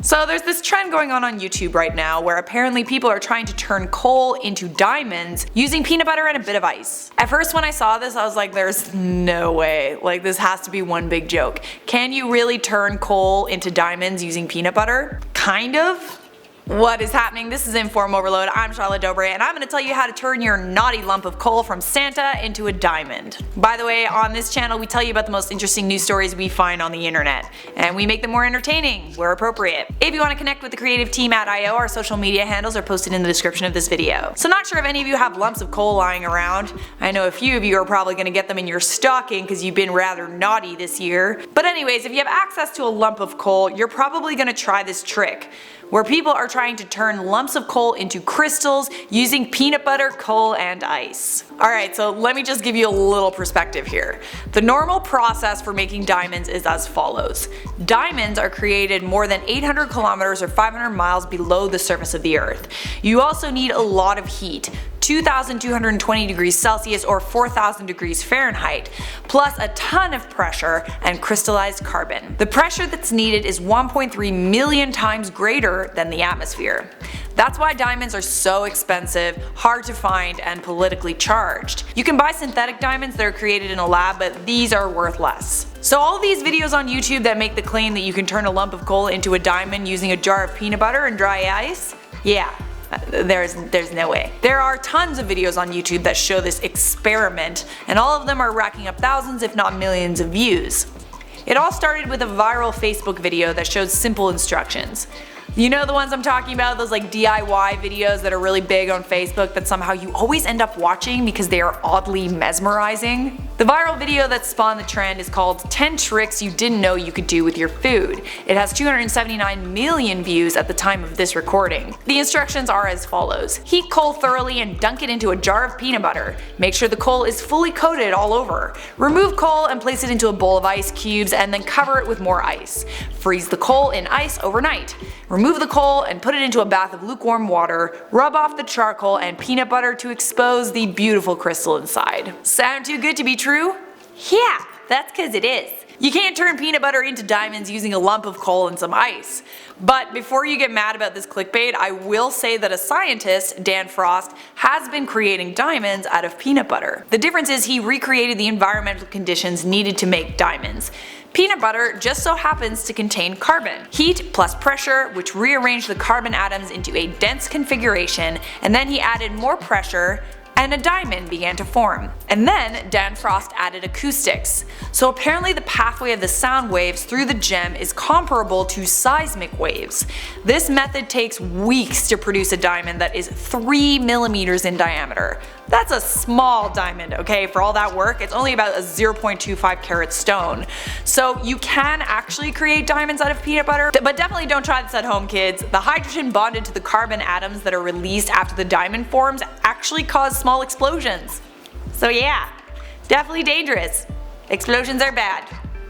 So there's this trend going on YouTube right now where apparently people are trying to turn coal into diamonds using peanut butter and a bit of ice. At first when I saw this I was like, there's no way, like this has to be one big joke. Can you really turn coal into diamonds using peanut butter? Kind of. What is happening? This is InformOverload. I'm Charlotte Dobre and I'm going to tell you how to turn your naughty lump of coal from Santa into a diamond. By the way, on this channel we tell you about the most interesting news stories we find on the internet, and we make them more entertaining where appropriate. If you want to connect with the creative team at IO, our social media handles are posted in the description of this video. So not sure if any of you have lumps of coal lying around. I know a few of you are probably going to get them in your stocking because you've been rather naughty this year. But anyways, if you have access to a lump of coal, you're probably going to try this trick, where people are trying to turn lumps of coal into crystals using peanut butter, coal, and ice. Alright, so let me just give you a little perspective here. The normal process for making diamonds is as follows. Diamonds are created more than 800 kilometers or 500 miles below the surface of the earth. You also need a lot of heat, 2,220 degrees Celsius or 4,000 degrees Fahrenheit, plus a ton of pressure and crystallized carbon. The pressure that's needed is 1.3 million times greater than the atmosphere. That's why diamonds are so expensive, hard to find, and politically charged. You can buy synthetic diamonds that are created in a lab, but these are worth less. So all these videos on YouTube that make the claim that you can turn a lump of coal into a diamond using a jar of peanut butter and dry ice? Yeah. There's no way. There are tons of videos on YouTube that show this experiment, and all of them are racking up thousands if not millions of views. It all started with a viral Facebook video that shows simple instructions. You know the ones I'm talking about, those like DIY videos that are really big on Facebook that somehow you always end up watching because they are oddly mesmerizing? The viral video that spawned the trend is called 10 Tricks You Didn't Know You Could Do With Your Food. It has 279 million views at the time of this recording. The instructions are as follows. Heat coal thoroughly and dunk it into a jar of peanut butter. Make sure the coal is fully coated all over. Remove coal and place it into a bowl of ice cubes and then cover it with more ice. Freeze the coal in ice overnight. Remove the coal and put it into a bath of lukewarm water, rub off the charcoal and peanut butter to expose the beautiful crystal inside. Sound too good to be true? Yeah, that's cause it is. You can't turn peanut butter into diamonds using a lump of coal and some ice. But before you get mad about this clickbait, I will say that a scientist, Dan Frost, has been creating diamonds out of peanut butter. The difference is he recreated the environmental conditions needed to make diamonds. Peanut butter just so happens to contain carbon. Heat plus pressure, which rearranged the carbon atoms into a dense configuration, and then he added more pressure and a diamond began to form. And then Dan Frost added acoustics. So apparently the pathway of the sound waves through the gem is comparable to seismic waves. This method takes weeks to produce a diamond that is 3 millimeters in diameter. That's a small diamond, okay? For all that work, it's only about a 0.25 carat stone. So you can actually create diamonds out of peanut butter, but definitely don't try this at home, kids. The hydrogen bonded to the carbon atoms that are released after the diamond forms actually cause small explosions. So yeah, definitely dangerous. Explosions are bad.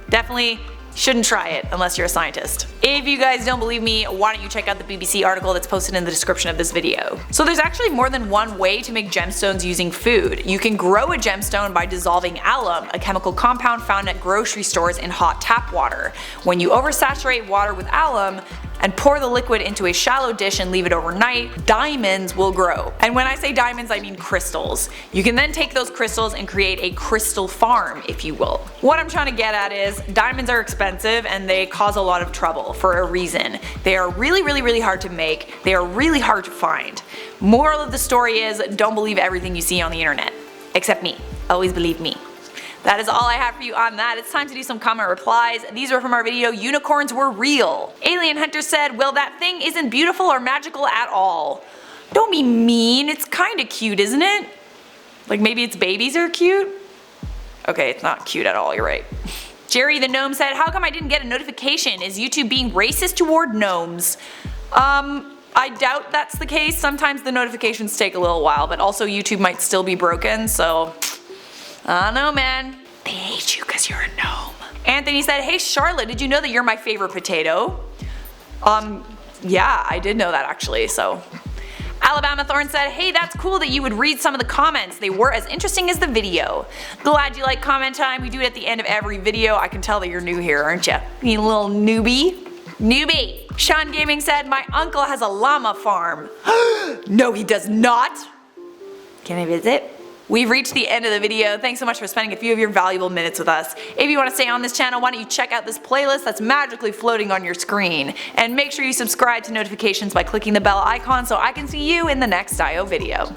Definitely shouldn't try it unless you're a scientist. If you guys don't believe me, why don't you check out the BBC article that's posted in the description of this video. So there's actually more than one way to make gemstones using food. You can grow a gemstone by dissolving alum, a chemical compound found at grocery stores in hot tap water. When you oversaturate water with alum and pour the liquid into a shallow dish and leave it overnight, diamonds will grow. And when I say diamonds, I mean crystals. You can then take those crystals and create a crystal farm, if you will. What I'm trying to get at is, diamonds are expensive and they cause a lot of trouble for a reason. They are really hard to make, they are really hard to find. Moral of the story is, don't believe everything you see on the internet. Except me. Always believe me. That is all I have for you on that. It's time to do some comment replies. These were from our video, Unicorns Were Real. Alien Hunter said, well, that thing isn't beautiful or magical at all. Don't be mean, it's kinda cute, isn't it? Like maybe its babies are cute? Okay, it's not cute at all, you're right. Jerry the Gnome said, how come I didn't get a notification? Is YouTube being racist toward gnomes? I doubt that's the case. Sometimes the notifications take a little while, but also YouTube might still be broken, so I don't know, man. They hate you because you're a gnome. Anthony said, hey Charlotte, did you know that you're my favorite potato? Yeah, I did know that actually, so. Alabama Thorn said, hey, that's cool that you would read some of the comments. They were as interesting as the video. Glad you like comment time. We do it at the end of every video. I can tell that you're new here, aren't you? You little newbie. Newbie! Sean Gaming said, my uncle has a llama farm. No, he does not! Can I visit? We've reached the end of the video. Thanks so much for spending a few of your valuable minutes with us. If you want to stay on this channel, why don't you check out this playlist that's magically floating on your screen. And make sure you subscribe to notifications by clicking the bell icon so I can see you in the next IO video.